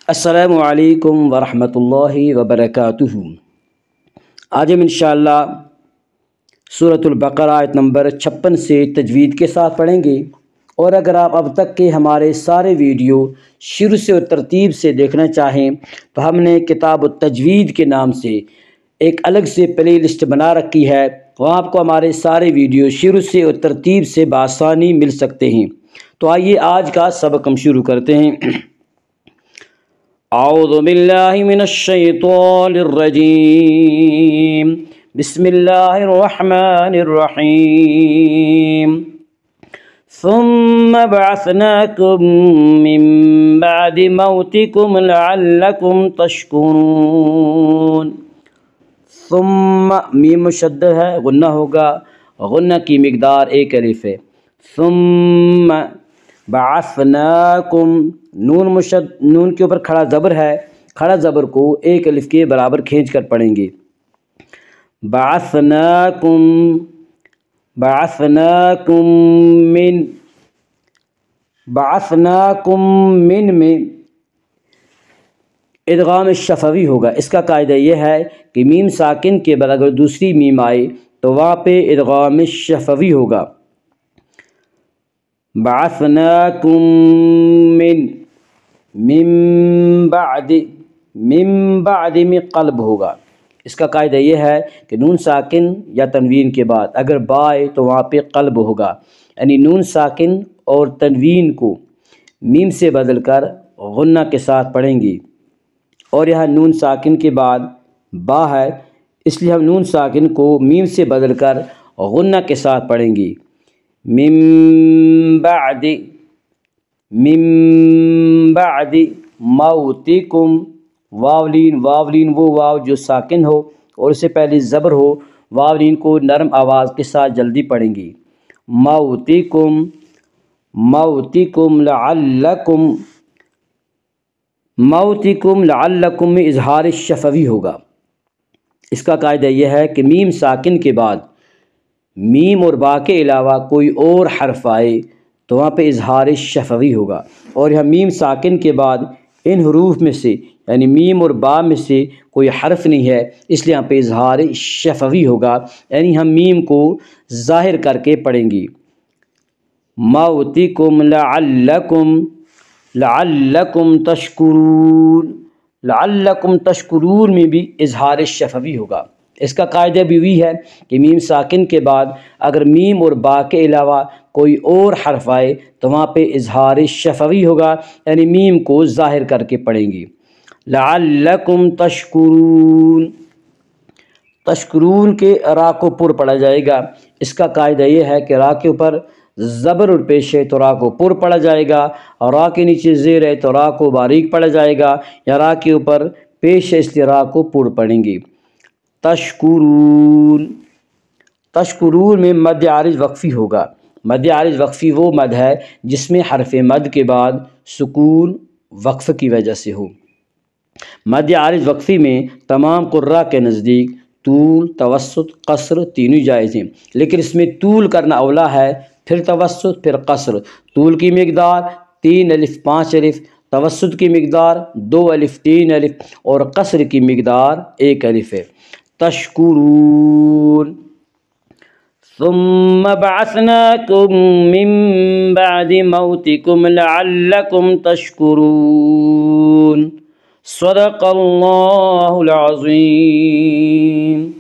السلام علیکم ورحمۃ اللہ وبرکاتہ۔ آج ہم انشاءاللہ سورۃ البقرہ آیت نمبر 56 سے تجوید کے ساتھ پڑھیں گے، اور اگر آپ اب تک کے ہمارے سارے ویڈیو شروع سے اور ترتیب سے دیکھنا چاہیں تو ہم نے کتاب التجوید کے نام سے ایک الگ سے پلے لسٹ بنا رکھی ہے، وہاں آپ کو ہمارے سارے ویڈیو شروع سے اور ترتیب سے بآسانی مل سکتے ہیں۔ تو آئیے آج کا سبق ہم شروع کرتے ہیں۔ اعوذ باللہ من الشیطان الرجیم، بسم اللہ الرحمن الرحیم۔ ثم بعثناکم من بعد موتکم لعلکم تشکرون۔ ثم میم مشدد ہے، غنہ ہوگا، غنہ کی مقدار 1 الف ہے۔ ثم بعثناکم، نون کے اوپر کھڑا زبر ہے، کھڑا زبر کو 1 الف کے برابر کھینچ کر پڑھیں گے۔ بعثناکم، بعثناکم من، بعثناکم من میں ادغام شفوی ہوگا۔ اس کا قاعدہ یہ ہے کہ میم ساکن کے بعد اگر دوسری میم آئے تو وہاں پہ ادغام شفوی ہوگا۔ بعثناکم من بعد، من بعد میں قلب ہوگا۔ اس کا قاعدہ یہ ہے کہ نون ساکن یا تنوین کے بعد اگر با آئے تو وہاں پہ قلب ہوگا، یعنی نون ساکن اور تنوین کو میم سے بدل کر غنہ کے ساتھ پڑھیں گی، اور یہاں نون ساکن کے بعد با ہے، اس لیے ہم نون ساکن کو میم سے بدل کر غنہ کے ساتھ پڑھیں گی۔ من بعد، من بعد موتکم، واولین، واولین وہ واو جو ساکن ہو اور اس سے پہلے زبر ہو، واولین کو نرم آواز کے ساتھ جلدی پڑھیں گی۔ موتکم، موتکم لعلکم، موتکم لعلکم میں اظہار شفوی ہوگا۔ اس کا قاعدہ یہ ہے کہ میم ساکن کے بعد میم اور با کے علاوہ کوئی اور حرف آئے تو وہاں پہ اظہار شفوی ہوگا، اور یہاں میم ساکن کے بعد ان حروف میں سے یعنی میم اور با میں سے کوئی حرف نہیں ہے، اس لیے یہاں پہ اظہار شفوی ہوگا، یعنی ہم میم کو ظاہر کر کے پڑھیں گی۔ موتکم لعلکم، لعلکم تشکرون، لعلکم تشکرون میں بھی اظہار شفوی ہوگا۔ اس کا قاعدہ بھی وہی ہے کہ میم ساکن کے بعد اگر میم اور با کے علاوہ کوئی اور حرف آئے تو وہاں پہ اظہار شفوی ہوگا، یعنی میم کو ظاہر کر کے پڑھیں گی۔ لعلکم تشکرون، تشکرون کے را کو پر پڑھا جائے گا۔ اس کا قاعدہ یہ ہے کہ را کے اوپر زبر اور پیش ہے تو را کو پر پڑھا جائے گا، اور را کے نیچے زیر ہے تو را کو باریک پڑھا جائے گا، یا را کے اوپر پیش ہے اس لیے را کو پر پڑھیں گی۔ تشکرون، تشکرون میں مد عارض وقفی ہوگا۔ مد عارض وقفی وہ مد ہے جس میں حرف مد کے بعد سکون وقف کی وجہ سے ہو۔ مد عارض وقفی میں تمام قراء کے نزدیک طول، توسط، قصر تینوں جائز ہیں، لیکن اس میں طول کرنا اولا ہے، پھر توسط، پھر قصر۔ طول کی مقدار 3 الف 5 الف، توسط کی مقدار 2 الف 3 الف، اور قصر کی مقدار 1 الف ہے۔ تشکرون، ثم بعثناکم من بعد موتکم لعلکم تشکرون۔ صدق اللہ العظیم۔